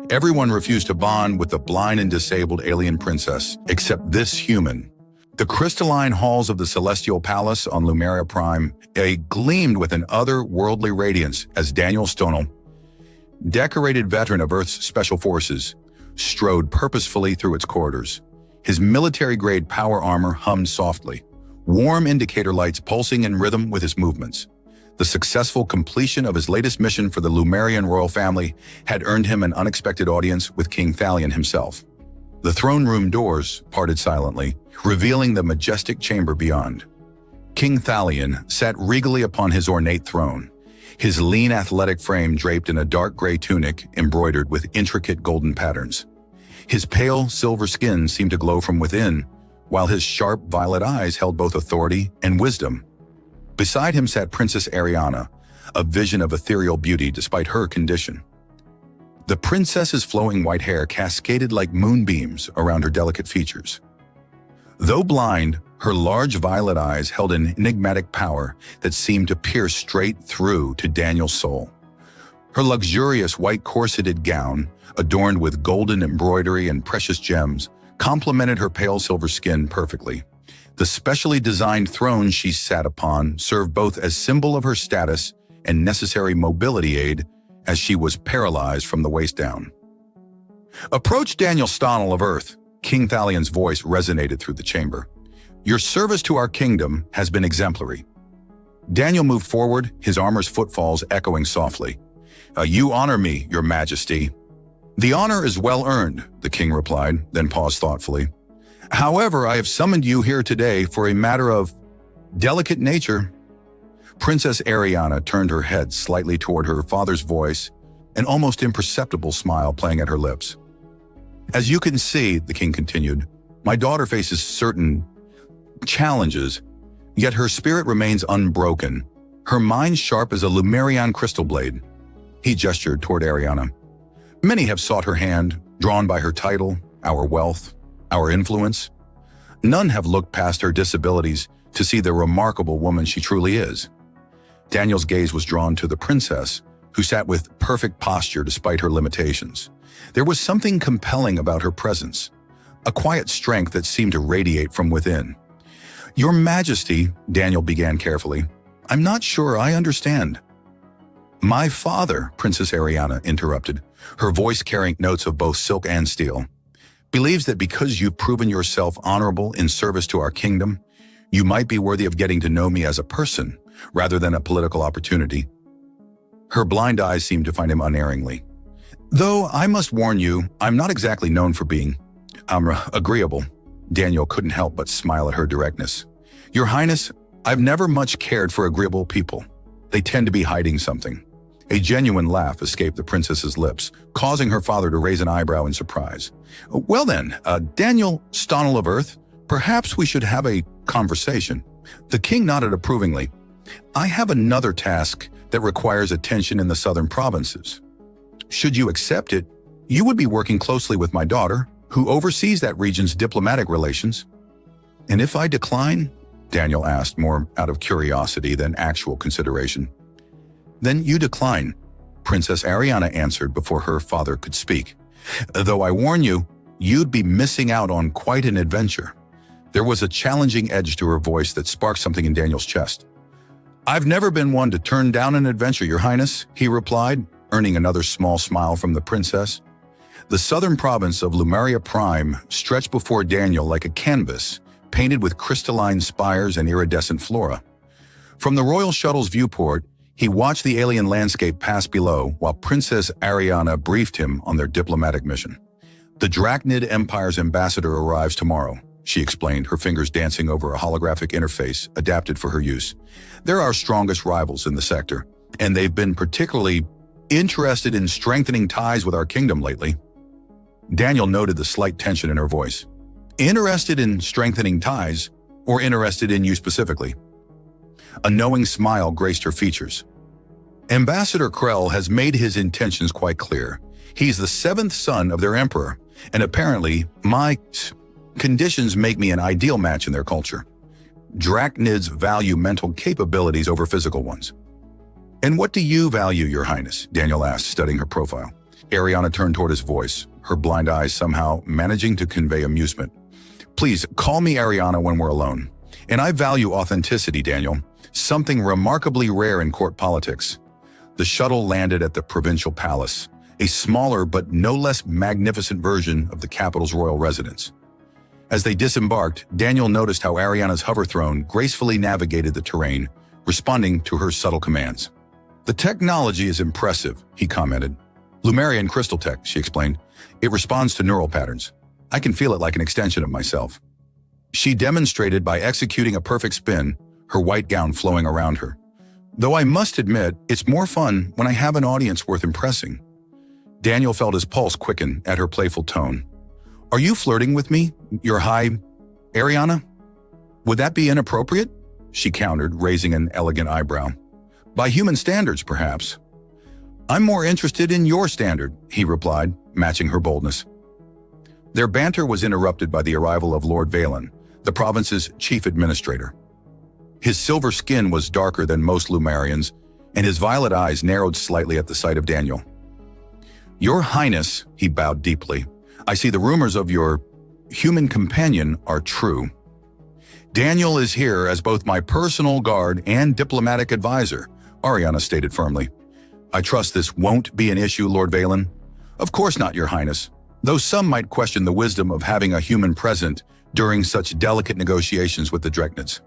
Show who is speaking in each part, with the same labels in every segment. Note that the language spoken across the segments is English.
Speaker 1: Everyone refused to bond with the blind and disabled alien princess, except this human. The crystalline halls of the Celestial Palace on Lumeria Prime gleamed with an otherworldly radiance as Daniel Stonal, decorated veteran of Earth's Special Forces, strode purposefully through its corridors. His military-grade power armor hummed softly, warm indicator lights pulsing in rhythm with his movements. The successful completion of his latest mission for the Lumerian royal family had earned him an unexpected audience with King Thalion himself. The throne room doors parted silently, revealing the majestic chamber beyond. King Thalion sat regally upon his ornate throne, his lean athletic frame draped in a dark gray tunic embroidered with intricate golden patterns. His pale silver skin seemed to glow from within, while his sharp violet eyes held both authority and wisdom. Beside him sat Princess Ariana, a vision of ethereal beauty despite her condition. The princess's flowing white hair cascaded like moonbeams around her delicate features. Though blind, her large violet eyes held an enigmatic power that seemed to pierce straight through to Daniel's soul. Her luxurious white corseted gown, adorned with golden embroidery and precious gems, complemented her pale silver skin perfectly. The specially designed throne she sat upon served both as symbol of her status and necessary mobility aid, as she was paralyzed from the waist down. "Approach Daniel Stonal of Earth," King Thalion's voice resonated through the chamber. "Your service to our kingdom has been exemplary." Daniel moved forward, his armor's footfalls echoing softly. "You honor me, your majesty." "The honor is well earned," the king replied, then paused thoughtfully. "However, I have summoned you here today for a matter of delicate nature." Princess Ariana turned her head slightly toward her father's voice, an almost imperceptible smile playing at her lips. "As you can see," the king continued, "my daughter faces certain challenges, yet her spirit remains unbroken, her mind sharp as a Lumerian crystal blade." He gestured toward Ariana. "Many have sought her hand, drawn by her title, our wealth, our influence. None have looked past her disabilities to see the remarkable woman she truly is." Daniel's gaze was drawn to the princess, who sat with perfect posture despite her limitations. There was something compelling about her presence, a quiet strength that seemed to radiate from within. "Your Majesty," Daniel began carefully, "I'm not sure I understand." "My father," Princess Ariana interrupted, her voice carrying notes of both silk and steel, "believes that because you've proven yourself honorable in service to our kingdom, you might be worthy of getting to know me as a person, rather than a political opportunity." Her blind eyes seemed to find him unerringly. "Though I must warn you, I'm not exactly known for being agreeable." Daniel couldn't help but smile at her directness. "Your Highness, I've never much cared for agreeable people. They tend to be hiding something." A genuine laugh escaped the princess's lips, causing her father to raise an eyebrow in surprise. "Well then, Daniel Stonal of Earth, perhaps we should have a conversation." The king nodded approvingly. "I have another task that requires attention in the southern provinces. Should you accept it, you would be working closely with my daughter, who oversees that region's diplomatic relations." "And if I decline?" Daniel asked, more out of curiosity than actual consideration. "Then you decline," Princess Ariana answered before her father could speak. "Though I warn you, you'd be missing out on quite an adventure." There was a challenging edge to her voice that sparked something in Daniel's chest. "I've never been one to turn down an adventure, Your Highness," he replied, earning another small smile from the princess. The southern province of Lumeria Prime stretched before Daniel like a canvas, painted with crystalline spires and iridescent flora. From the royal shuttle's viewport, he watched the alien landscape pass below while Princess Ariana briefed him on their diplomatic mission. "The Drachnid Empire's ambassador arrives tomorrow," she explained, her fingers dancing over a holographic interface adapted for her use. "They're our strongest rivals in the sector, and they've been particularly interested in strengthening ties with our kingdom lately." Daniel noted the slight tension in her voice. "Interested in strengthening ties, or interested in you specifically?" A knowing smile graced her features. "Ambassador Krell has made his intentions quite clear. He's the seventh son of their emperor, and apparently my conditions make me an ideal match in their culture. Drachnids value mental capabilities over physical ones." "And what do you value, Your Highness?" Daniel asked, studying her profile. Ariana turned toward his voice, her blind eyes somehow managing to convey amusement. Please, call me Ariana when we're alone. And I value authenticity, Daniel, something remarkably rare in court politics. The shuttle landed at the provincial palace, a smaller but no less magnificent version of the capital's royal residence. As they disembarked, Daniel noticed how Ariana's hover throne gracefully navigated the terrain, responding to her subtle commands. The technology is impressive, he commented. Lumerian crystal tech, she explained. It responds to neural patterns. I can feel it like an extension of myself. She demonstrated by executing a perfect spin, her white gown flowing around her. Though I must admit, it's more fun when I have an audience worth impressing. Daniel felt his pulse quicken at her playful tone. Are you flirting with me, your high Ariana? Would that be inappropriate? She countered, raising an elegant eyebrow. By human standards, perhaps. I'm more interested in your standard, he replied, matching her boldness. Their banter was interrupted by the arrival of Lord Valen, the province's chief administrator. His silver skin was darker than most Lumerians, and his violet eyes narrowed slightly at the sight of Daniel. Your Highness, he bowed deeply, I see the rumors of your human companion are true. Daniel is here as both my personal guard and diplomatic advisor, Ariana stated firmly. I trust this won't be an issue, Lord Valen. Of course not, Your Highness, though some might question the wisdom of having a human present during such delicate negotiations with the Dreknids.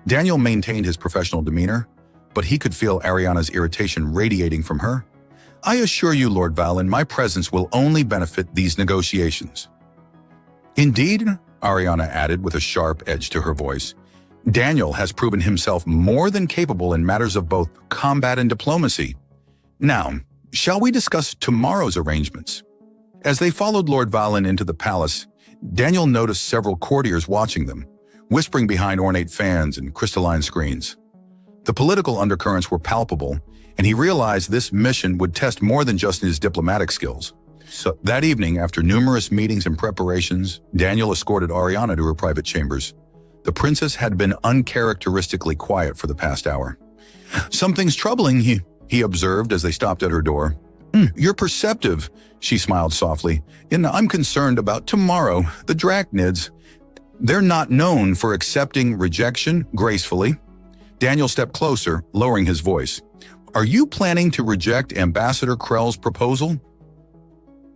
Speaker 1: Daniel maintained his professional demeanor, but he could feel Ariana's irritation radiating from her. I assure you, Lord Valen, my presence will only benefit these negotiations. Indeed, Ariana added with a sharp edge to her voice, Daniel has proven himself more than capable in matters of both combat and diplomacy. Now, shall we discuss tomorrow's arrangements? As they followed Lord Valen into the palace, Daniel noticed several courtiers watching them, whispering behind ornate fans and crystalline screens. The political undercurrents were palpable, and he realized this mission would test more than just his diplomatic skills. So that evening, after numerous meetings and preparations, Daniel escorted Ariana to her private chambers. The princess had been uncharacteristically quiet for the past hour. Something's troubling, he observed as they stopped at her door. You're perceptive, she smiled softly. And I'm concerned about tomorrow. The Draknids, they're not known for accepting rejection gracefully. Daniel stepped closer, lowering his voice. Are you planning to reject Ambassador Krell's proposal?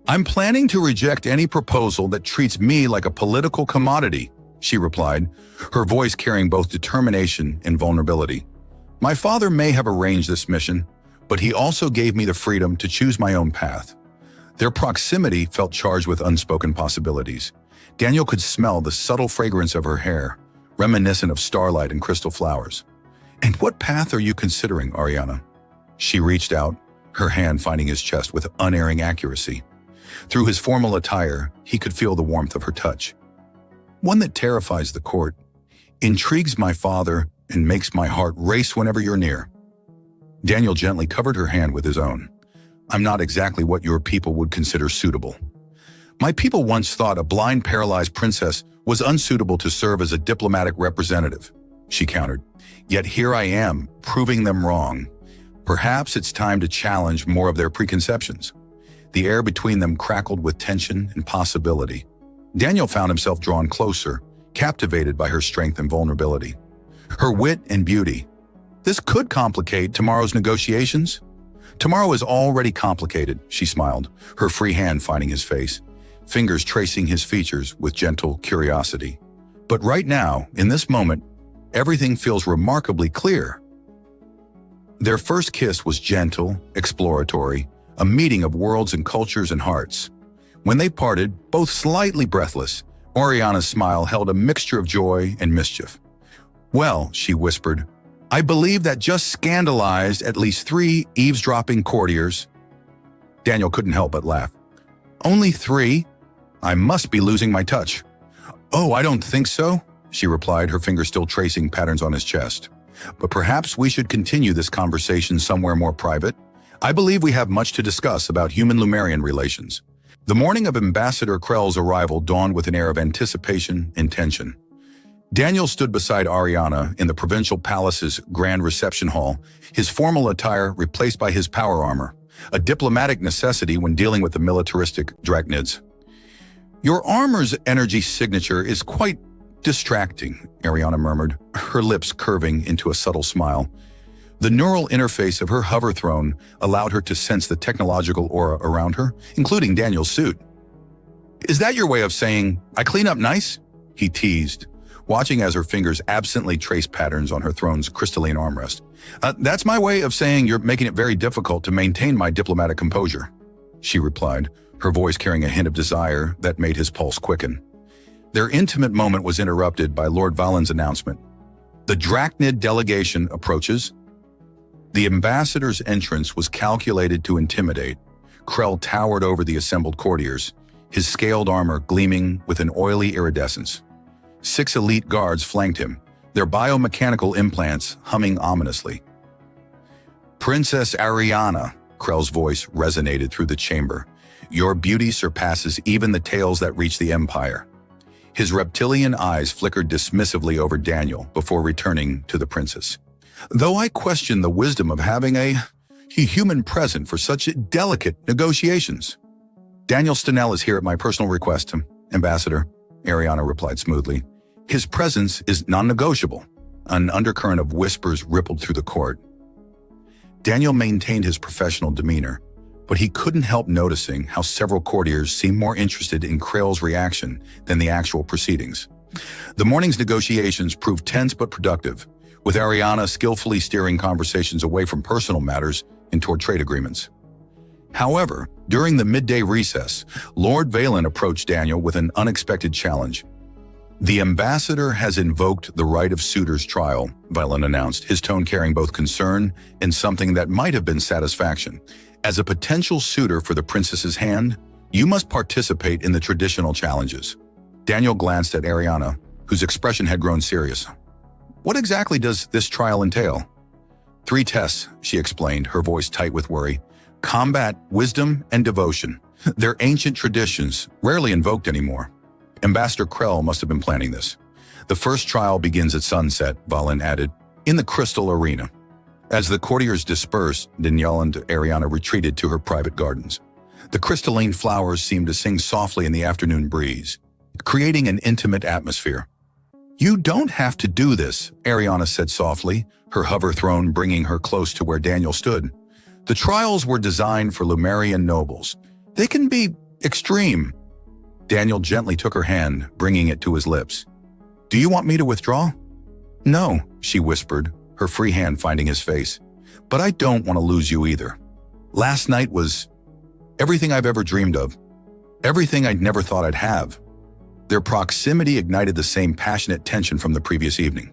Speaker 1: I'm planning to reject any proposal that treats me like a political commodity, she replied, her voice carrying both determination and vulnerability. My father may have arranged this mission, but he also gave me the freedom to choose my own path. Their proximity felt charged with unspoken possibilities. Daniel could smell the subtle fragrance of her hair, reminiscent of starlight and crystal flowers. And what path are you considering, Ariana? She reached out, her hand finding his chest with unerring accuracy. Through his formal attire, he could feel the warmth of her touch. One that terrifies the court, intrigues my father, and makes my heart race whenever you're near. Daniel gently covered her hand with his own. I'm not exactly what your people would consider suitable. My people once thought a blind, paralyzed princess was unsuitable to serve as a diplomatic representative, she countered. Yet here I am, proving them wrong. Perhaps it's time to challenge more of their preconceptions. The air between them crackled with tension and possibility. Daniel found himself drawn closer, captivated by her strength and vulnerability. Her wit and beauty. This could complicate tomorrow's negotiations. Tomorrow is already complicated, she smiled, her free hand finding his face, fingers tracing his features with gentle curiosity. But right now, in this moment, everything feels remarkably clear. Their first kiss was gentle, exploratory, a meeting of worlds and cultures and hearts. When they parted, both slightly breathless, Oriana's smile held a mixture of joy and mischief. Well, she whispered, I believe that just scandalized at least 3 eavesdropping courtiers. Daniel couldn't help but laugh. Only 3? I must be losing my touch. Oh, I don't think so, she replied, her fingers still tracing patterns on his chest. But perhaps we should continue this conversation somewhere more private. I believe we have much to discuss about human-Lumerian relations. The morning of Ambassador Krell's arrival dawned with an air of anticipation and tension. Daniel stood beside Ariana in the provincial palace's grand reception hall, his formal attire replaced by his power armor, a diplomatic necessity when dealing with the militaristic Drachnids. "Your armor's energy signature is quite distracting," Ariana murmured, her lips curving into a subtle smile. The neural interface of her hover throne allowed her to sense the technological aura around her, including Daniel's suit. "Is that your way of saying, 'I clean up nice'?" he teased, watching as her fingers absently traced patterns on her throne's crystalline armrest. That's my way of saying you're making it very difficult to maintain my diplomatic composure," she replied, her voice carrying a hint of desire that made his pulse quicken. Their intimate moment was interrupted by Lord Valen's announcement. "The Drachnid delegation approaches." The ambassador's entrance was calculated to intimidate. Krell towered over the assembled courtiers, his scaled armor gleaming with an oily iridescence. 6 elite guards flanked him, their biomechanical implants humming ominously. "Princess Ariana," Krell's voice resonated through the chamber. "Your beauty surpasses even the tales that reach the Empire." His reptilian eyes flickered dismissively over Daniel before returning to the princess. "Though I question the wisdom of having a human present for such delicate negotiations." "Daniel Stenell is here at my personal request, Ambassador," Ariana replied smoothly. "His presence is non-negotiable." An undercurrent of whispers rippled through the court. Daniel maintained his professional demeanor, but he couldn't help noticing how several courtiers seemed more interested in Krell's reaction than the actual proceedings. The morning's negotiations proved tense but productive, with Ariana skillfully steering conversations away from personal matters and toward trade agreements. However, during the midday recess, Lord Valen approached Daniel with an unexpected challenge. "The ambassador has invoked the right of suitor's trial," Valen announced, his tone carrying both concern and something that might have been satisfaction. "As a potential suitor for the princess's hand, you must participate in the traditional challenges." Daniel glanced at Ariana, whose expression had grown serious. "What exactly does this trial entail?" 3 tests, she explained, her voice tight with worry. "Combat, wisdom, and devotion. They're ancient traditions, rarely invoked anymore." Ambassador Krell must have been planning this. "The first trial begins at sunset," Valen added, "in the Crystal Arena." As the courtiers dispersed, Danielle and Ariana retreated to her private gardens. The crystalline flowers seemed to sing softly in the afternoon breeze, creating an intimate atmosphere. "You don't have to do this," Ariana said softly, her hover throne bringing her close to where Daniel stood. "The trials were designed for Lumerian nobles. They can be extreme." Daniel gently took her hand, bringing it to his lips. "Do you want me to withdraw?" "No," she whispered, her free hand finding his face. "But I don't want to lose you either. Last night was everything I've ever dreamed of. Everything I'd never thought I'd have." Their proximity ignited the same passionate tension from the previous evening.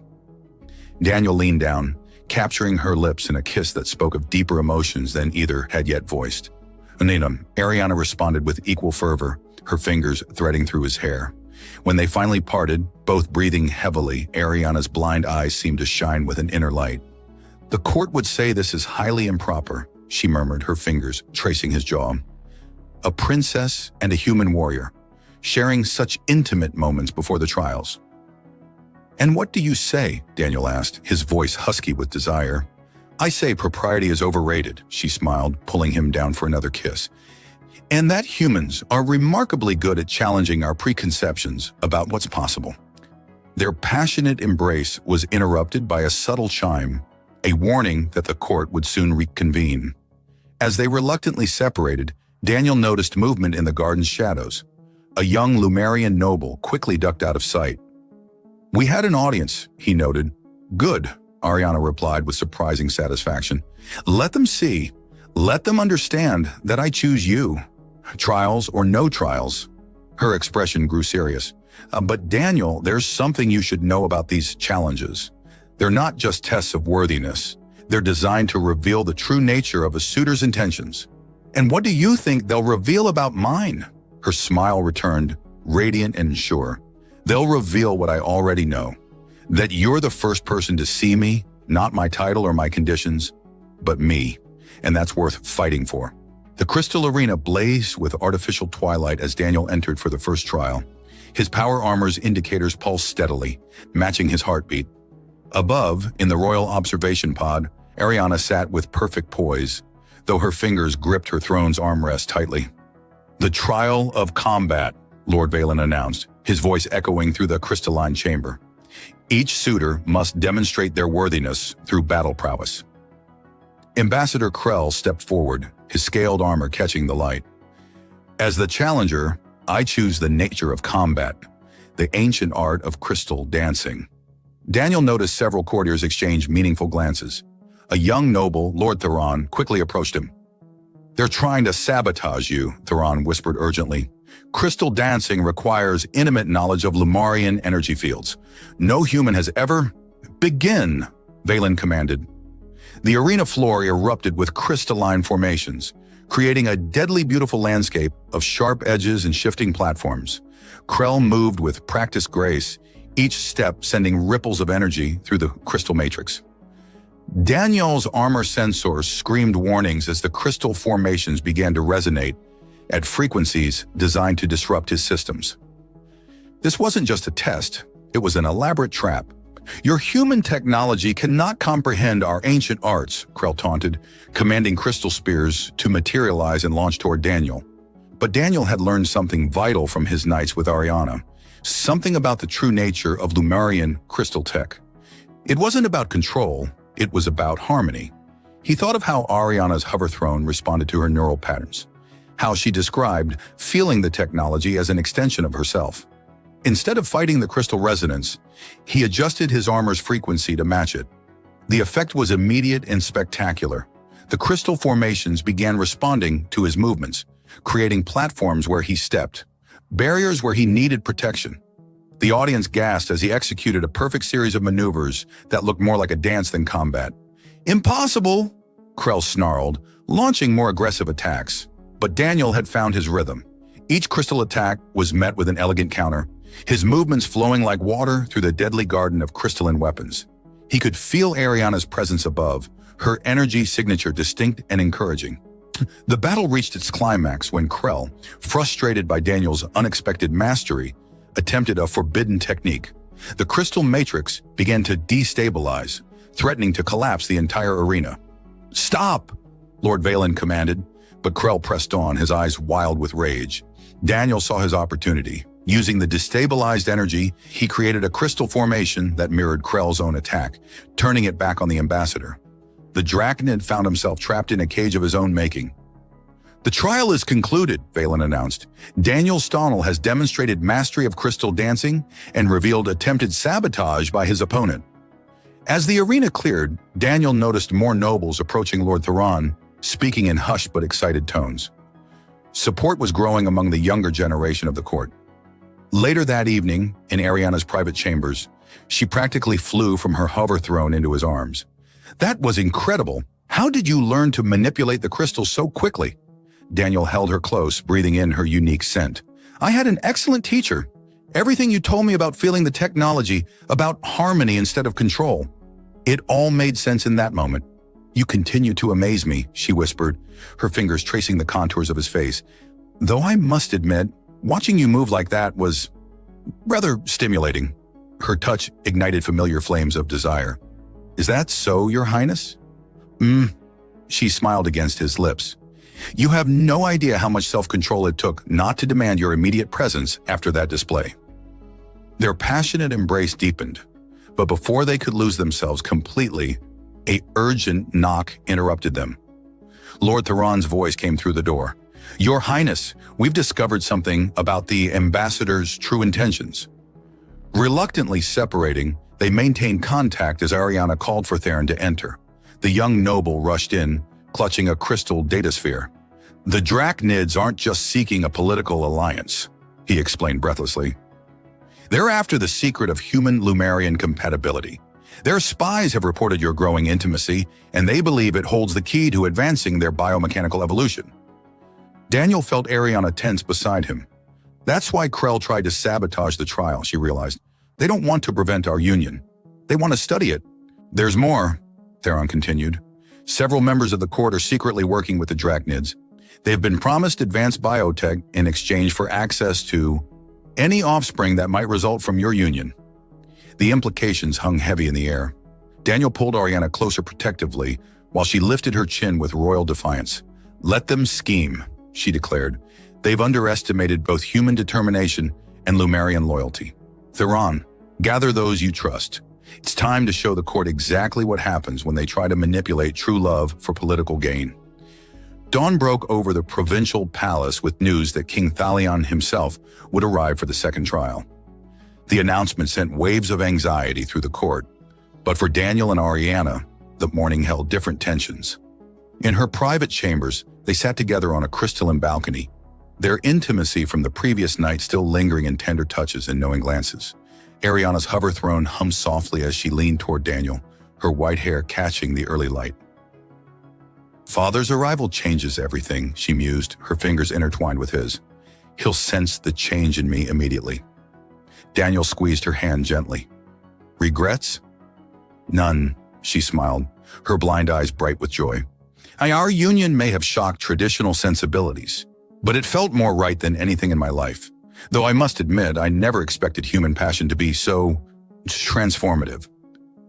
Speaker 1: Daniel leaned down, capturing her lips in a kiss that spoke of deeper emotions than either had yet voiced. "Anina," Ariana responded with equal fervor, her fingers threading through his hair. When they finally parted, both breathing heavily, Ariana's blind eyes seemed to shine with an inner light. "The court would say this is highly improper," she murmured, her fingers tracing his jaw. "A princess and a human warrior, sharing such intimate moments before the trials." "And what do you say?" Daniel asked, his voice husky with desire. "I say propriety is overrated," she smiled, pulling him down for another kiss. "And that humans are remarkably good at challenging our preconceptions about what's possible." Their passionate embrace was interrupted by a subtle chime, a warning that the court would soon reconvene. As they reluctantly separated, Daniel noticed movement in the garden's shadows. A young Lumerian noble quickly ducked out of sight. "We had an audience," he noted. "Good," Ariana replied with surprising satisfaction. "Let them see. Let them understand that I choose you. Trials or no trials." Her expression grew serious. "But Daniel, there's something you should know about these challenges. They're not just tests of worthiness. They're designed to reveal the true nature of a suitor's intentions." "And what do you think they'll reveal about mine?" Her smile returned, radiant and sure. "They'll reveal what I already know. That you're the first person to see me, not my title or my conditions, but me. And that's worth fighting for." The crystal arena blazed with artificial twilight as Daniel entered for the first trial. His power armor's indicators pulsed steadily, matching his heartbeat. Above, in the royal observation pod, Ariana sat with perfect poise. though her fingers gripped her throne's armrest tightly. "The trial of combat," Lord Valen announced, his voice echoing through the crystalline chamber. "Each suitor must demonstrate their worthiness through battle prowess." Ambassador Krell stepped forward, his scaled armor catching the light. "As the challenger, I choose the nature of combat, the ancient art of crystal dancing." Daniel noticed several courtiers exchange meaningful glances. A young noble, Lord Theron, quickly approached him. "They're trying to sabotage you," Theron whispered urgently. "Crystal dancing requires intimate knowledge of Lumarian energy fields. No human has ever—" "Begin," Valen commanded. The arena floor erupted with crystalline formations, creating a deadly beautiful landscape of sharp edges and shifting platforms. Krell moved with practiced grace, each step sending ripples of energy through the crystal matrix. Daniel's armor sensors screamed warnings as the crystal formations began to resonate at frequencies designed to disrupt his systems. This wasn't just a test, it was an elaborate trap. "Your human technology cannot comprehend our ancient arts," Krell taunted, commanding crystal spears to materialize and launch toward Daniel. But Daniel had learned something vital from his nights with Ariana, something about the true nature of Lumarian crystal tech. It wasn't about control, it was about harmony. He thought of how Ariana's hover throne responded to her neural patterns, how she described feeling the technology as an extension of herself. Instead of fighting the crystal resonance, he adjusted his armor's frequency to match it. The effect was immediate and spectacular. The crystal formations began responding to his movements, creating platforms where he stepped, barriers where he needed protection. The audience gasped as he executed a perfect series of maneuvers that looked more like a dance than combat. "Impossible!" Krell snarled, launching more aggressive attacks. But Daniel had found his rhythm. Each crystal attack was met with an elegant counter, his movements flowing like water through the deadly garden of crystalline weapons. He could feel Ariana's presence above, her energy signature distinct and encouraging. The battle reached its climax when Krell, frustrated by Daniel's unexpected mastery, attempted a forbidden technique. The crystal matrix began to destabilize, threatening to collapse the entire arena. "Stop!" Lord Valen commanded, but Krell pressed on, his eyes wild with rage. Daniel saw his opportunity. Using the destabilized energy, he created a crystal formation that mirrored Krell's own attack, turning it back on the ambassador. The Drachnid found himself trapped in a cage of his own making. "The trial is concluded," Valen announced. "Daniel Stonnell has demonstrated mastery of crystal dancing and revealed attempted sabotage by his opponent." As the arena cleared, Daniel noticed more nobles approaching Lord Theron, speaking in hushed but excited tones. Support was growing among the younger generation of the court. Later that evening, in Ariana's private chambers, she practically flew from her hover throne into his arms. "That was incredible. How did you learn to manipulate the crystals so quickly?" Daniel held her close, breathing in her unique scent. "I had an excellent teacher. Everything you told me about feeling the technology, about harmony instead of control. It all made sense in that moment." "You continue to amaze me," she whispered, her fingers tracing the contours of his face. "Though I must admit, watching you move like that was rather stimulating." Her touch ignited familiar flames of desire. "Is that so, Your Highness?" She smiled against his lips. "You have no idea how much self-control it took not to demand your immediate presence after that display." Their passionate embrace deepened, but before they could lose themselves completely, an urgent knock interrupted them. Lord Theron's voice came through the door. "Your Highness, we've discovered something about the ambassador's true intentions." Reluctantly separating, they maintained contact as Ariana called for Theron to enter. The young noble rushed in, clutching a crystal datasphere. "The Drachnids aren't just seeking a political alliance," he explained breathlessly. "They're after the secret of human Lumarian compatibility. Their spies have reported your growing intimacy, and they believe it holds the key to advancing their biomechanical evolution." Daniel felt Ariana tense beside him. "That's why Krell tried to sabotage the trial," she realized. "They don't want to prevent our union. They want to study it." "There's more," Theron continued. "Several members of the court are secretly working with the Drachnids. They've been promised advanced biotech in exchange for access to any offspring that might result from your union." The implications hung heavy in the air. Daniel pulled Ariana closer protectively, while she lifted her chin with royal defiance. "Let them scheme," she declared. "They've underestimated both human determination and Lumerian loyalty. Theron, gather those you trust. It's time to show the court exactly what happens when they try to manipulate true love for political gain." Dawn broke over the provincial palace with news that King Thalion himself would arrive for the second trial. The announcement sent waves of anxiety through the court, but for Daniel and Ariana, the morning held different tensions. In her private chambers, they sat together on a crystalline balcony, their intimacy from the previous night still lingering in tender touches and knowing glances. Ariana's hover throne hummed softly as she leaned toward Daniel, her white hair catching the early light. "Father's arrival changes everything," she mused, her fingers intertwined with his. "He'll sense the change in me immediately." Daniel squeezed her hand gently. "Regrets?" "None," she smiled, her blind eyes bright with joy. "Our union may have shocked traditional sensibilities, but it felt more right than anything in my life. Though I must admit, I never expected human passion to be so transformative."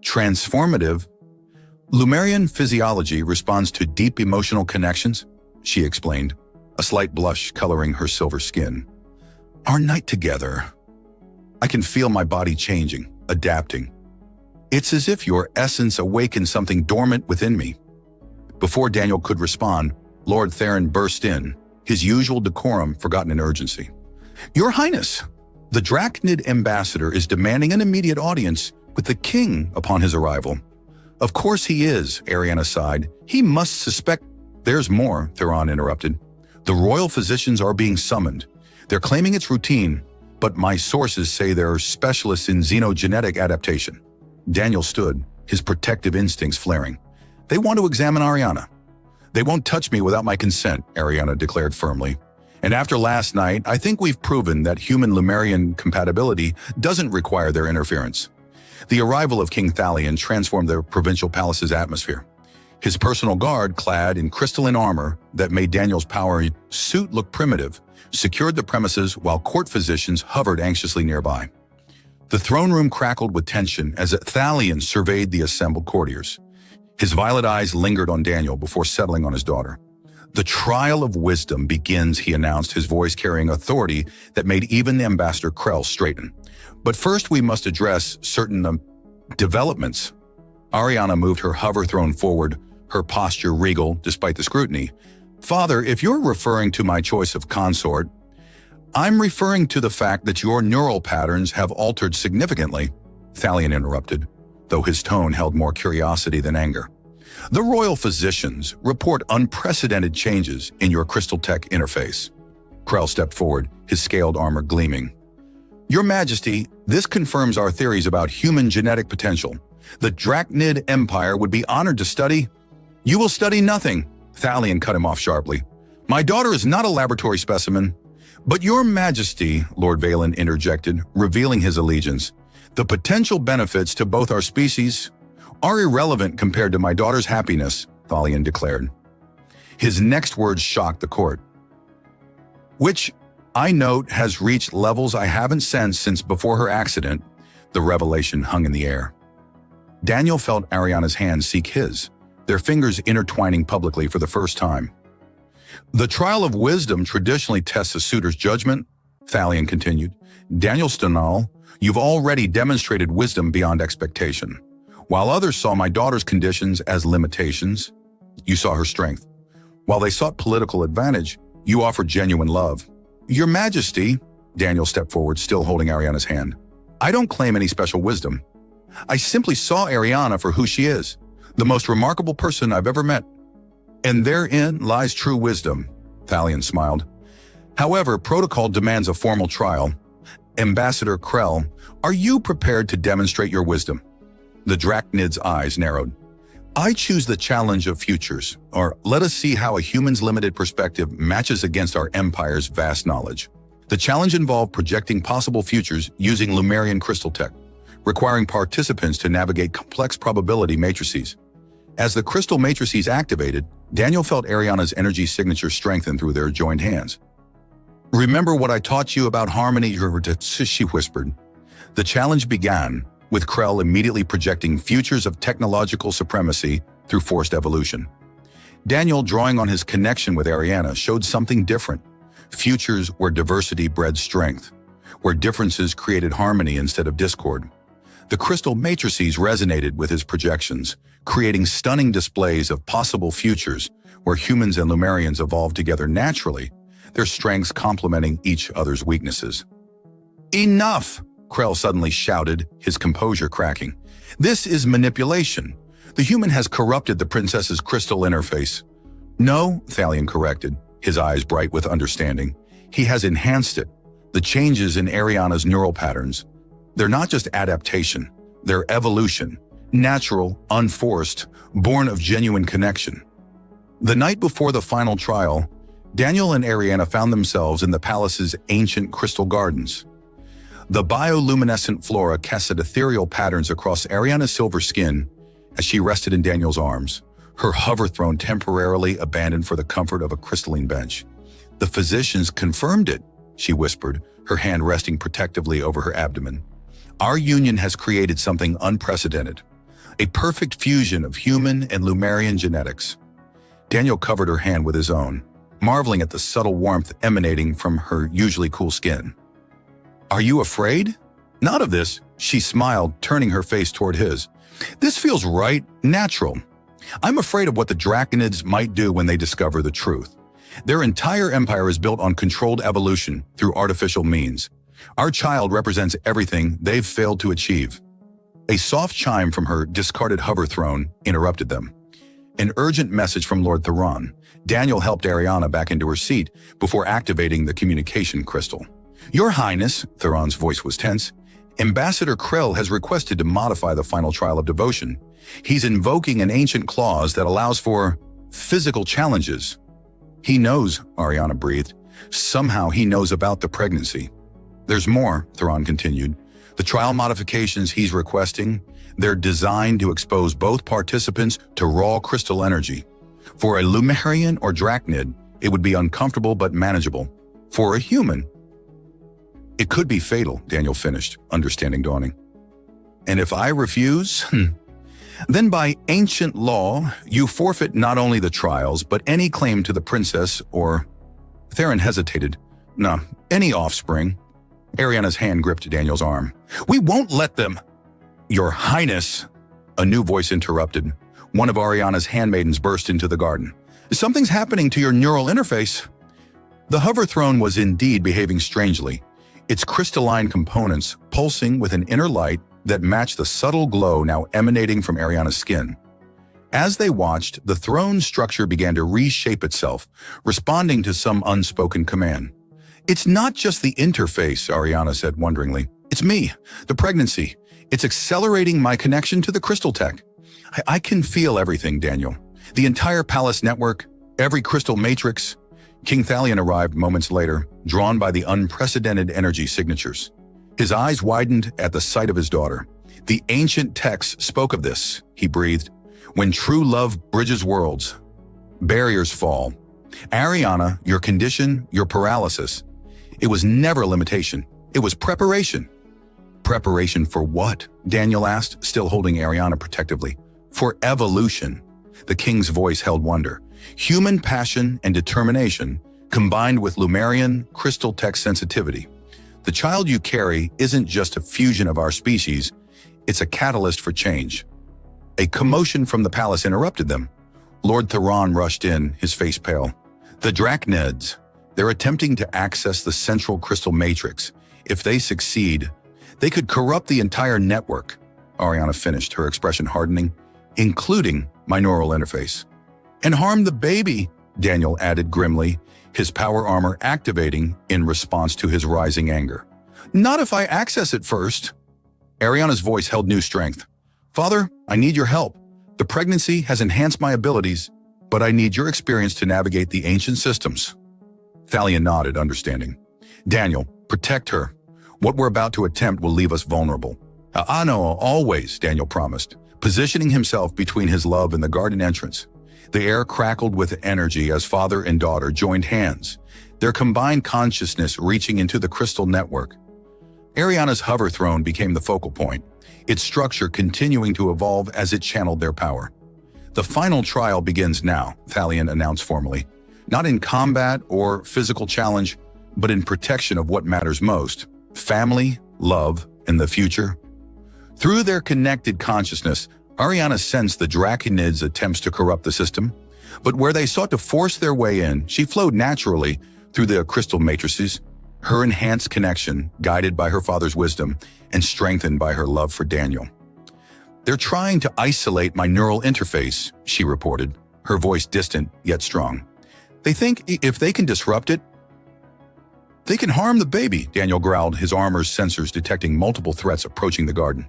Speaker 1: "Transformative?" "Lumerian physiology responds to deep emotional connections," she explained, a slight blush coloring her silver skin. "Our night together, I can feel my body changing, adapting. It's as if your essence awakened something dormant within me." Before Daniel could respond, Lord Theron burst in, his usual decorum forgotten in urgency. "Your Highness, the Drachnid ambassador is demanding an immediate audience with the king upon his arrival." "Of course he is," Ariana sighed. "He must suspect—" "There's more," Theron interrupted. "The royal physicians are being summoned. They're claiming it's routine, but my sources say they're specialists in xenogenetic adaptation." Daniel stood, his protective instincts flaring. "They want to examine Ariana." "They won't touch me without my consent," Ariana declared firmly. "And after last night, I think we've proven that human Lumerian compatibility doesn't require their interference." The arrival of King Thalion transformed the provincial palace's atmosphere. His personal guard, clad in crystalline armor that made Daniel's power suit look primitive, secured the premises while court physicians hovered anxiously nearby. The throne room crackled with tension as Thalion surveyed the assembled courtiers. His violet eyes lingered on Daniel before settling on his daughter. "The trial of wisdom begins," he announced, his voice carrying authority that made even Ambassador Krell straighten. "But first we must address certain developments." Ariana moved her hover throne forward, her posture regal despite the scrutiny. "Father, if you're referring to my choice of consort, I'm referring to the fact that your neural patterns have altered significantly," Thalion interrupted, though his tone held more curiosity than anger. "The royal physicians report unprecedented changes in your crystal tech interface." Krell stepped forward, his scaled armor gleaming. "Your Majesty, this confirms our theories about human genetic potential. The Drachnid Empire would be honored to study—" "You will study nothing," Thalion cut him off sharply. "My daughter is not a laboratory specimen." "But Your Majesty," Lord Valen interjected, revealing his allegiance, "the potential benefits to both our species are irrelevant compared to my daughter's happiness," Thalion declared. His next words shocked the court. "Which, I note, has reached levels I haven't sensed since before her accident." The revelation hung in the air. Daniel felt Ariana's hand seek his, their fingers intertwining publicly for the first time. "The trial of wisdom traditionally tests a suitor's judgment," Thalion continued. "Daniel Stonal, you've already demonstrated wisdom beyond expectation. While others saw my daughter's conditions as limitations, you saw her strength. While they sought political advantage, you offered genuine love." "Your Majesty," Daniel stepped forward, still holding Ariana's hand, "I don't claim any special wisdom. I simply saw Ariana for who she is, the most remarkable person I've ever met. And therein lies true wisdom," Thalion smiled. "However, protocol demands a formal trial. Ambassador Krell, are you prepared to demonstrate your wisdom?" The Drachnid's eyes narrowed. "I choose the challenge of futures, or let us see how a human's limited perspective matches against our empire's vast knowledge." The challenge involved projecting possible futures using Lumerian crystal tech, requiring participants to navigate complex probability matrices. As the crystal matrices activated, Daniel felt Ariana's energy signature strengthen through their joined hands. "Remember what I taught you about harmony," she whispered. The challenge began, with Krell immediately projecting futures of technological supremacy through forced evolution. Daniel, drawing on his connection with Ariana, showed something different. Futures where diversity bred strength, where differences created harmony instead of discord. The crystal matrices resonated with his projections, creating stunning displays of possible futures where humans and Lumerians evolved together naturally, their strengths complementing each other's weaknesses. "Enough!" Krell suddenly shouted, his composure cracking. "This is manipulation. The human has corrupted the princess's crystal interface." "No," Thalion corrected, his eyes bright with understanding. "He has enhanced it. The changes in Ariana's neural patterns, they're not just adaptation, they're evolution, natural, unforced, born of genuine connection." The night before the final trial, Daniel and Ariana found themselves in the palace's ancient crystal gardens. The bioluminescent flora casted ethereal patterns across Ariana's silver skin as she rested in Daniel's arms, her hover throne temporarily abandoned for the comfort of a crystalline bench. "The physicians confirmed it," she whispered, her hand resting protectively over her abdomen. "Our union has created something unprecedented, a perfect fusion of human and Lumerian genetics." Daniel covered her hand with his own, marveling at the subtle warmth emanating from her usually cool skin. "Are you afraid?" "Not of this," she smiled, turning her face toward his. "This feels right, natural. I'm afraid of what the Draconids might do when they discover the truth. Their entire empire is built on controlled evolution through artificial means. Our child represents everything they've failed to achieve." A soft chime from her discarded hover throne interrupted them. An urgent message from Lord Theron. Daniel helped Ariana back into her seat before activating the communication crystal. "Your Highness," Theron's voice was tense, "Ambassador Krell has requested to modify the final trial of devotion. He's invoking an ancient clause that allows for physical challenges." "He knows," Ariana breathed. "Somehow he knows about the pregnancy." "There's more," Theron continued. "The trial modifications he's requesting, they're designed to expose both participants to raw crystal energy. For a Lumerian or Dracnid, it would be uncomfortable but manageable. For a human, it could be fatal," Daniel finished, understanding dawning. "And if I refuse? Then by ancient law, you forfeit not only the trials, but any claim to the princess or..." Theron hesitated. "No, any offspring." Ariana's hand gripped Daniel's arm. "We won't let them." "Your Highness," a new voice interrupted. One of Ariana's handmaidens burst into the garden. "Something's happening to your neural interface." The hover throne was indeed behaving strangely, its crystalline components pulsing with an inner light that matched the subtle glow now emanating from Ariana's skin. As they watched, the throne's structure began to reshape itself, responding to some unspoken command. "It's not just the interface," Ariana said wonderingly. "It's me, the pregnancy. It's accelerating my connection to the crystal tech. I can feel everything, Daniel. The entire palace network, every crystal matrix." King Thalion arrived moments later, drawn by the unprecedented energy signatures. His eyes widened at the sight of his daughter. "The ancient texts spoke of this," he breathed. "When true love bridges worlds, barriers fall. Ariana, your condition, your paralysis, it was never a limitation. It was preparation." "Preparation for what?" Daniel asked, still holding Ariana protectively. "For evolution." The king's voice held wonder. "Human passion and determination combined with Lumerian crystal tech sensitivity. The child you carry isn't just a fusion of our species, it's a catalyst for change." A commotion from the palace interrupted them. Lord Theron rushed in, his face pale. "The Dracnids, they're attempting to access the central crystal matrix. If they succeed, they could corrupt the entire network," Ariana finished, her expression hardening, "including my neural interface." "And harm the baby," Daniel added grimly, his power armor activating in response to his rising anger. "Not if I access it first." Ariana's voice held new strength. "Father, I need your help. The pregnancy has enhanced my abilities, but I need your experience to navigate the ancient systems." Thalion nodded, understanding. "Daniel, protect her. What we're about to attempt will leave us vulnerable." "I know, always," Daniel promised, positioning himself between his love and the garden entrance. The air crackled with energy as father and daughter joined hands, their combined consciousness reaching into the crystal network. Ariana's hover throne became the focal point, its structure continuing to evolve as it channeled their power. The final trial begins now, Thalion announced formally. Not in combat or physical challenge, but in protection of what matters most: family, love, and the future. Through their connected consciousness, Ariana sensed the Draconids' attempts to corrupt the system, but where they sought to force their way in, she flowed naturally through the crystal matrices, her enhanced connection guided by her father's wisdom and strengthened by her love for Daniel. "They're trying to isolate my neural interface," she reported, her voice distant yet strong. "They think if they can disrupt it, they can harm the baby," Daniel growled, his armor's sensors detecting multiple threats approaching the garden.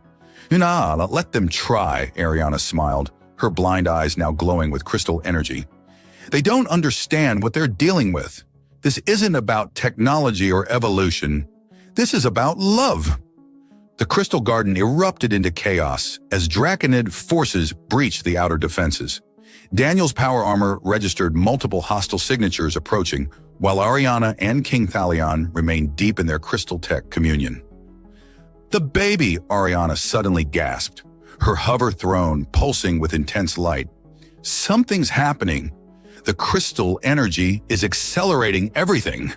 Speaker 1: "Nah, let them try," Ariana smiled, her blind eyes now glowing with crystal energy. "They don't understand what they're dealing with. This isn't about technology or evolution. This is about love." The crystal garden erupted into chaos as Draconid forces breached the outer defenses. Daniel's power armor registered multiple hostile signatures approaching, while Ariana and King Thalion remained deep in their crystal tech communion. "The baby!" Ariana suddenly gasped, her hover throne pulsing with intense light. "Something's happening. The crystal energy is accelerating everything."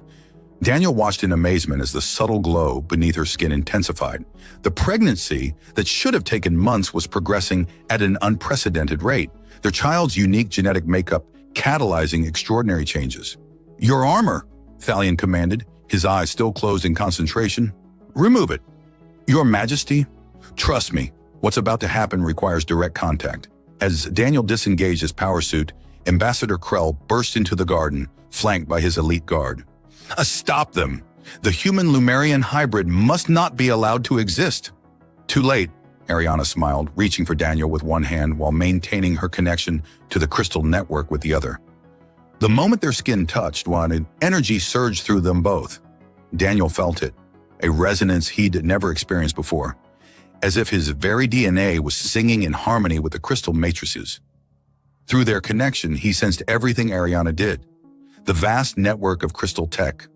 Speaker 1: Daniel watched in amazement as the subtle glow beneath her skin intensified. The pregnancy that should have taken months was progressing at an unprecedented rate, their child's unique genetic makeup catalyzing extraordinary changes. "Your armor," Thalion commanded, his eyes still closed in concentration. "Remove it." "Your Majesty, trust me, what's about to happen requires direct contact." As Daniel disengaged his power suit, Ambassador Krell burst into the garden, flanked by his elite guard. "Stop them! The human-Lumerian hybrid must not be allowed to exist." "Too late," Ariana smiled, reaching for Daniel with one hand while maintaining her connection to the crystal network with the other. The moment their skin touched, an energy surged through them both. Daniel felt it, a resonance he'd never experienced before, as if his very DNA was singing in harmony with the crystal matrices. Through their connection, he sensed everything Ariana did: the vast network of crystal tech,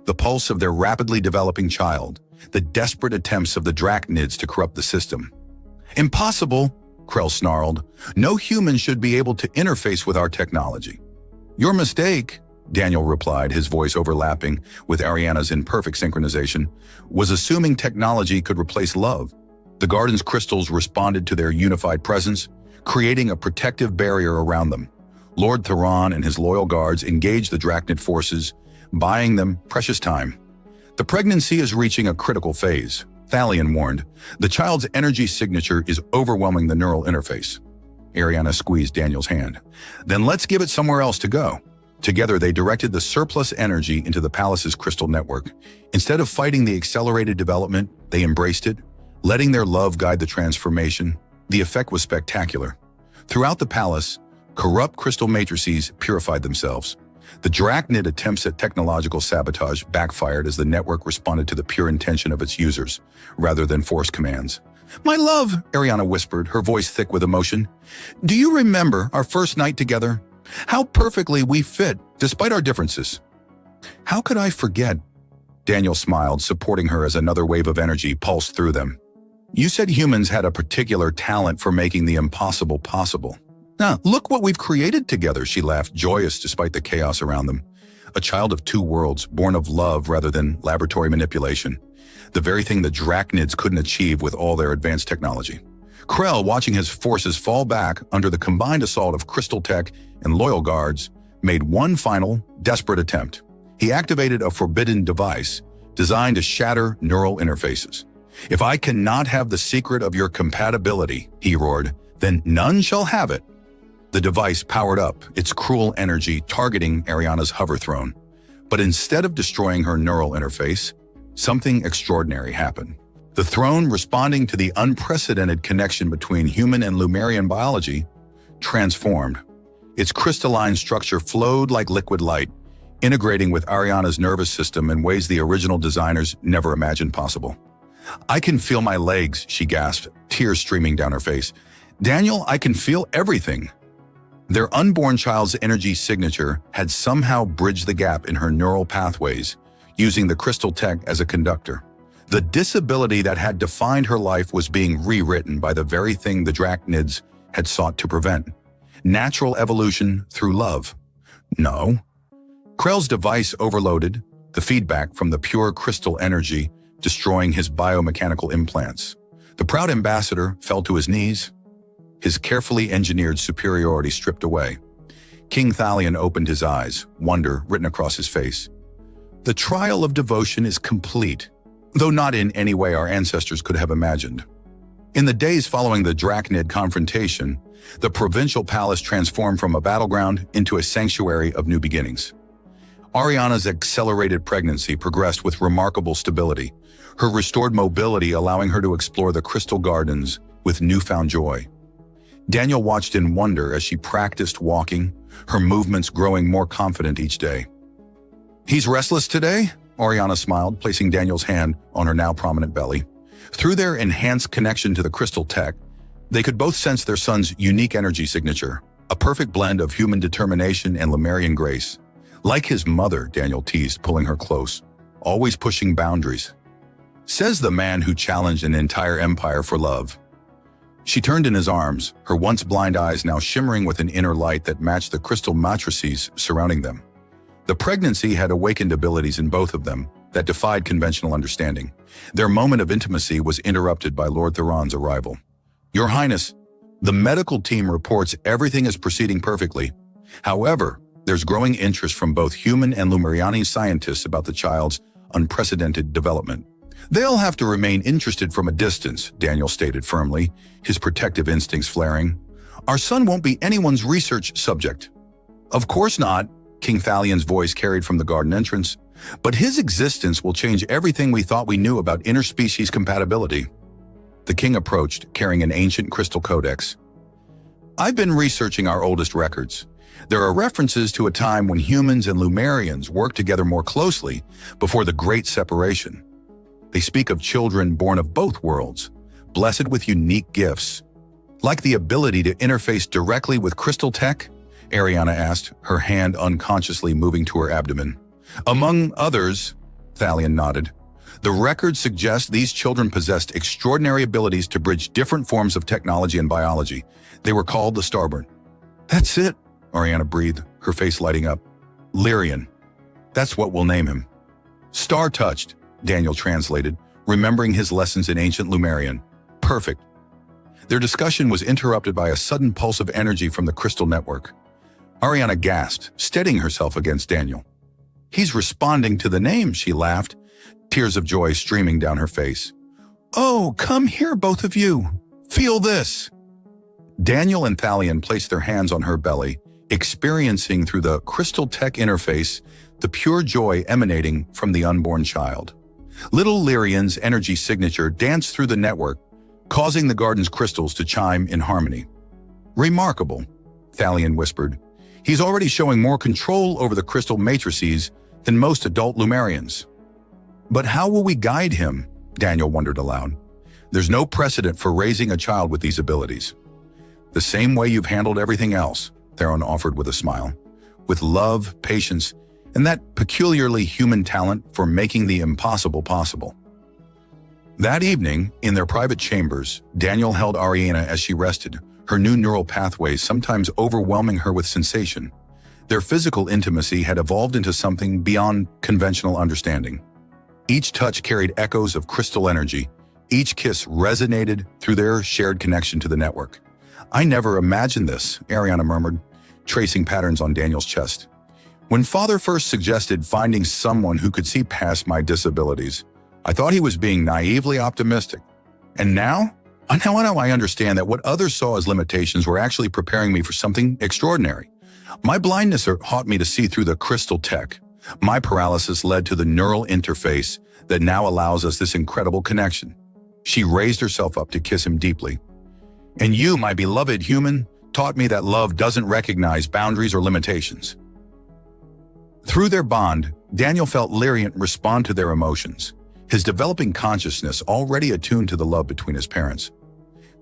Speaker 1: the pulse of their rapidly developing child, the desperate attempts of the Draconids to corrupt the system. "Impossible," Krell snarled. "No human should be able to interface with our technology." "Your mistake," Daniel replied, his voice overlapping with Ariana's in perfect synchronization, "was assuming technology could replace love." The garden's crystals responded to their unified presence, creating a protective barrier around them. Lord Theron and his loyal guards engaged the Draconid forces, buying them precious time. "The pregnancy is reaching a critical phase," Thalion warned. "The child's energy signature is overwhelming the neural interface." Ariana squeezed Daniel's hand. "Then let's give it somewhere else to go." Together, they directed the surplus energy into the palace's crystal network. Instead of fighting the accelerated development, they embraced it, letting their love guide the transformation. The effect was spectacular. Throughout the palace, corrupt crystal matrices purified themselves. The Draconid attempts at technological sabotage backfired as the network responded to the pure intention of its users, rather than forced commands. "My love," Ariana whispered, her voice thick with emotion. "Do you remember our first night together? How perfectly we fit, despite our differences." "How could I forget?" Daniel smiled, supporting her as another wave of energy pulsed through them. "You said humans had a particular talent for making the impossible possible. Now, look what we've created together," she laughed, joyous despite the chaos around them. "A child of two worlds, born of love rather than laboratory manipulation. The very thing the Draconids couldn't achieve with all their advanced technology." Krell, watching his forces fall back under the combined assault of crystal tech and loyal guards, made one final, desperate attempt. He activated a forbidden device designed to shatter neural interfaces. "If I cannot have the secret of your compatibility," he roared, "then none shall have it." The device powered up, its cruel energy targeting Ariana's hover throne. But instead of destroying her neural interface, something extraordinary happened. The throne, responding to the unprecedented connection between human and Lumerian biology, transformed. Its crystalline structure flowed like liquid light, integrating with Ariana's nervous system in ways the original designers never imagined possible. "I can feel my legs," she gasped, tears streaming down her face. "Daniel, I can feel everything." Their unborn child's energy signature had somehow bridged the gap in her neural pathways, using the crystal tech as a conductor. The disability that had defined her life was being rewritten by the very thing the Draconids had sought to prevent. Natural evolution through love. No. Krell's device overloaded, the feedback from the pure crystal energy destroying his biomechanical implants. The proud ambassador fell to his knees, his carefully engineered superiority stripped away. King Thalion opened his eyes, wonder written across his face. The trial of devotion is complete, though not in any way our ancestors could have imagined. In the days following the Drachnid confrontation, the provincial palace transformed from a battleground into a sanctuary of new beginnings. Ariana's accelerated pregnancy progressed with remarkable stability, her restored mobility allowing her to explore the crystal gardens with newfound joy. Daniel watched in wonder as she practiced walking, her movements growing more confident each day. "He's restless today?" Ariana smiled, placing Daniel's hand on her now prominent belly. Through their enhanced connection to the crystal tech, they could both sense their son's unique energy signature, a perfect blend of human determination and Lemurian grace. Like his mother, Daniel teased, pulling her close, always pushing boundaries. Says the man who challenged an entire empire for love. She turned in his arms, her once blind eyes now shimmering with an inner light that matched the crystal matrices surrounding them. The pregnancy had awakened abilities in both of them that defied conventional understanding. Their moment of intimacy was interrupted by Lord Theron's arrival. "Your Highness, the medical team reports everything is proceeding perfectly. However, there's growing interest from both human and Lumeriani scientists about the child's unprecedented development." "They'll have to remain interested from a distance," Daniel stated firmly, his protective instincts flaring. "Our son won't be anyone's research subject." "Of course not," King Thalion's voice carried from the garden entrance, "but his existence will change everything we thought we knew about interspecies compatibility." The king approached, carrying an ancient crystal codex. "I've been researching our oldest records. There are references to a time when humans and Lumerians worked together more closely before the Great Separation. They speak of children born of both worlds, blessed with unique gifts. Like the ability to interface directly with crystal tech?" Ariana asked, her hand unconsciously moving to her abdomen. "Among others," Thalion nodded. "The records suggest these children possessed extraordinary abilities to bridge different forms of technology and biology. They were called the Starborn." "That's it," Ariana breathed, her face lighting up. "Lyrian. That's what we'll name him." "Star-touched," Daniel translated, remembering his lessons in ancient Lumerian. "Perfect." Their discussion was interrupted by a sudden pulse of energy from the crystal network. Ariana gasped, steadying herself against Daniel. "He's responding to the name," she laughed, tears of joy streaming down her face. "Oh, come here, both of you. Feel this." Daniel and Thalion placed their hands on her belly, experiencing through the crystal tech interface the pure joy emanating from the unborn child. Little Lyrian's energy signature danced through the network, causing the garden's crystals to chime in harmony. "Remarkable," Thalion whispered. "He's already showing more control over the crystal matrices than most adult Lumerians." "But how will we guide him?" Daniel wondered aloud. "There's no precedent for raising a child with these abilities." "The same way you've handled everything else," Theron offered with a smile. "With love, patience, and that peculiarly human talent for making the impossible possible." That evening, in their private chambers, Daniel held Ariana as she rested, her new neural pathways sometimes overwhelming her with sensation. Their physical intimacy had evolved into something beyond conventional understanding. Each touch carried echoes of crystal energy. Each kiss resonated through their shared connection to the network. "I never imagined this," Ariana murmured, tracing patterns on Daniel's chest. "When Father first suggested finding someone who could see past my disabilities, I thought he was being naively optimistic. And now I understand that what others saw as limitations were actually preparing me for something extraordinary. My blindness taught me to see through the crystal tech. My paralysis led to the neural interface that now allows us this incredible connection." She raised herself up to kiss him deeply. "And you, my beloved human, taught me that love doesn't recognize boundaries or limitations." Through their bond, Daniel felt Lyrian respond to their emotions, his developing consciousness already attuned to the love between his parents.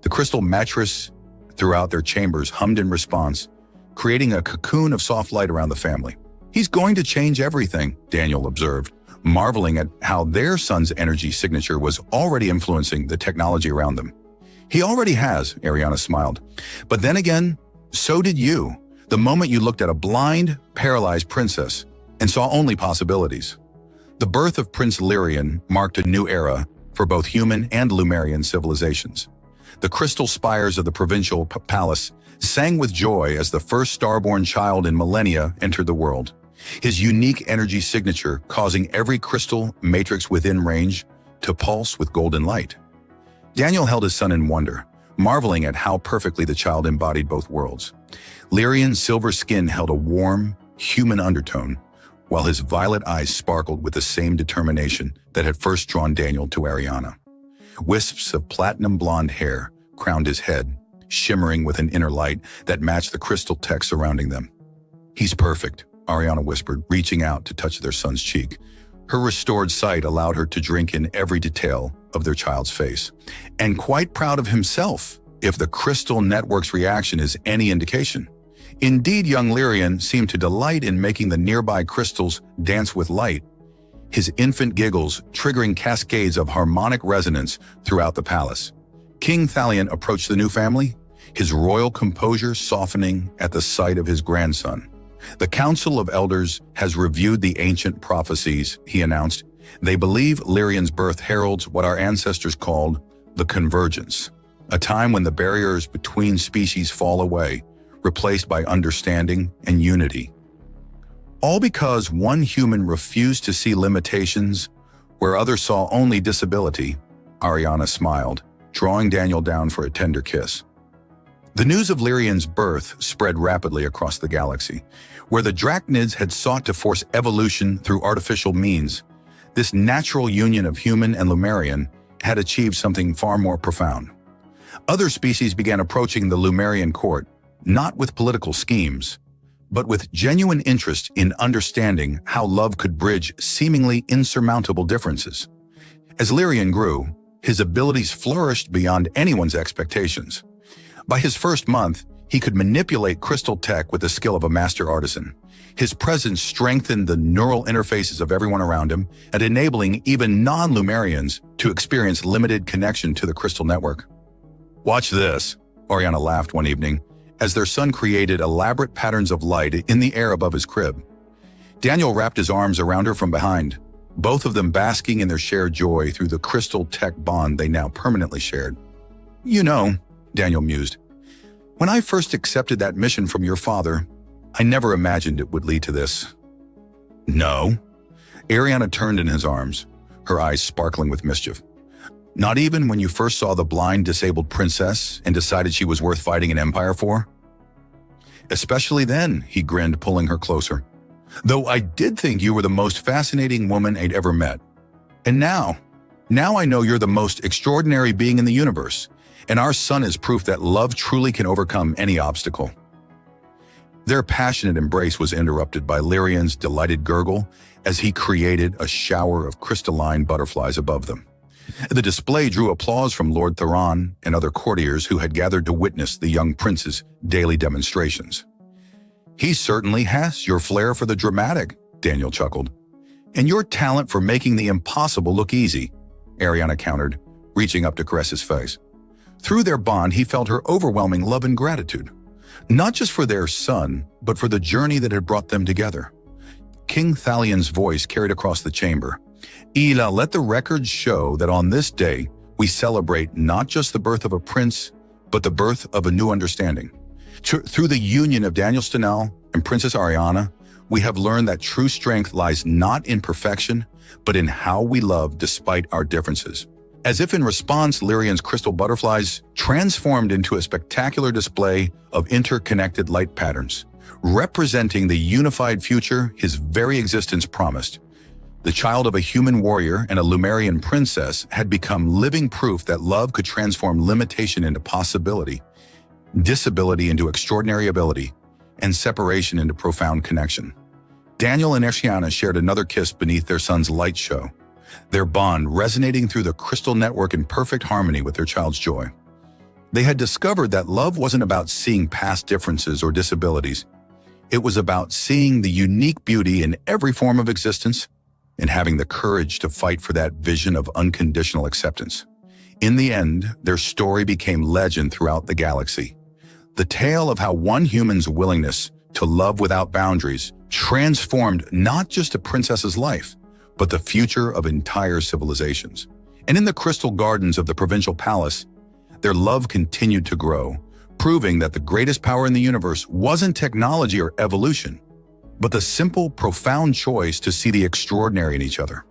Speaker 1: The crystal mattress throughout their chambers hummed in response, creating a cocoon of soft light around the family. "He's going to change everything," Daniel observed, marveling at how their son's energy signature was already influencing the technology around them. "He already has," Ariana smiled. "But then again, So did you, the moment you looked at a blind, paralyzed princess and saw only possibilities. The birth of Prince Lyrian marked a new era for both human and Lemurian civilizations. The crystal spires of the provincial palace sang with joy as the first starborn child in millennia entered the world, his unique energy signature causing every crystal matrix within range to pulse with golden light. Daniel held his son in wonder, marveling at how perfectly the child embodied both worlds. Lyrian's silver skin held a warm, human undertone, while his violet eyes sparkled with the same determination that had first drawn Daniel to Ariana. Wisps of platinum blonde hair crowned his head, shimmering with an inner light that matched the crystal text surrounding them. "He's perfect," Ariana whispered, reaching out to touch their son's cheek. Her restored sight allowed her to drink in every detail of their child's face. And quite proud of himself, if the crystal network's reaction is any indication. Indeed, young Lyrian seemed to delight in making the nearby crystals dance with light, his infant giggles triggering cascades of harmonic resonance throughout the palace. King Thalion approached the new family, his royal composure softening at the sight of his grandson. "The Council of Elders has reviewed the ancient prophecies," he announced. "They believe Lyrian's birth heralds what our ancestors called the convergence, a time when the barriers between species fall away, replaced by understanding and unity. All because one human refused to see limitations where others saw only disability." Ariana smiled, drawing Daniel down for a tender kiss. The news of Lyrian's birth spread rapidly across the galaxy. Where the Drachnids had sought to force evolution through artificial means, this natural union of human and Lemurian had achieved something far more profound. Other species began approaching the Lemurian court, not with political schemes, but with genuine interest in understanding how love could bridge seemingly insurmountable differences. As Lyrian grew, his abilities flourished beyond anyone's expectations. By his first month, he could manipulate crystal tech with the skill of a master artisan. His presence strengthened the neural interfaces of everyone around him and enabling even non-Lemurians to experience limited connection to the crystal network. "Watch this," Oriana laughed one evening, as their son created elaborate patterns of light in the air above his crib. Daniel wrapped his arms around her from behind, both of them basking in their shared joy through the crystal tech bond they now permanently shared. "You know," Daniel mused, "when I first accepted that mission from your father, I never imagined it would lead to this." "No?" Ariana turned in his arms, her eyes sparkling with mischief. "Not even when you first saw the blind, disabled princess and decided she was worth fighting an empire for?" "Especially then," he grinned, pulling her closer. "Though I did think you were the most fascinating woman I'd ever met. And now I know you're the most extraordinary being in the universe, and our son is proof that love truly can overcome any obstacle." Their passionate embrace was interrupted by Lyrian's delighted gurgle as he created a shower of crystalline butterflies above them. The display drew applause from Lord Theron and other courtiers who had gathered to witness the young prince's daily demonstrations. "He certainly has your flair for the dramatic," Daniel chuckled. "And your talent for making the impossible look easy," Ariana countered, reaching up to caress his face. Through their bond, he felt her overwhelming love and gratitude, not just for their son, but for the journey that had brought them together. King Thalion's voice carried across the chamber. "Ila, let the records show that on this day, we celebrate not just the birth of a prince, but the birth of a new understanding. Through the union of Daniel Stenel and Princess Ariana, we have learned that true strength lies not in perfection, but in how we love despite our differences." As if in response, Lyrian's crystal butterflies transformed into a spectacular display of interconnected light patterns, representing the unified future his very existence promised. The child of a human warrior and a Lemurian princess had become living proof that love could transform limitation into possibility, disability into extraordinary ability, and separation into profound connection. Daniel and Ariana shared another kiss beneath their son's light show, their bond resonating through the crystal network in perfect harmony with their child's joy. They had discovered that love wasn't about seeing past differences or disabilities. It was about seeing the unique beauty in every form of existence and having the courage to fight for that vision of unconditional acceptance. In the end, their story became legend throughout the galaxy. the tale of how one human's willingness to love without boundaries transformed not just a princess's life, but the future of entire civilizations. And in the crystal gardens of the provincial palace, their love continued to grow, proving that the greatest power in the universe wasn't technology or evolution, but the simple, profound choice to see the extraordinary in each other.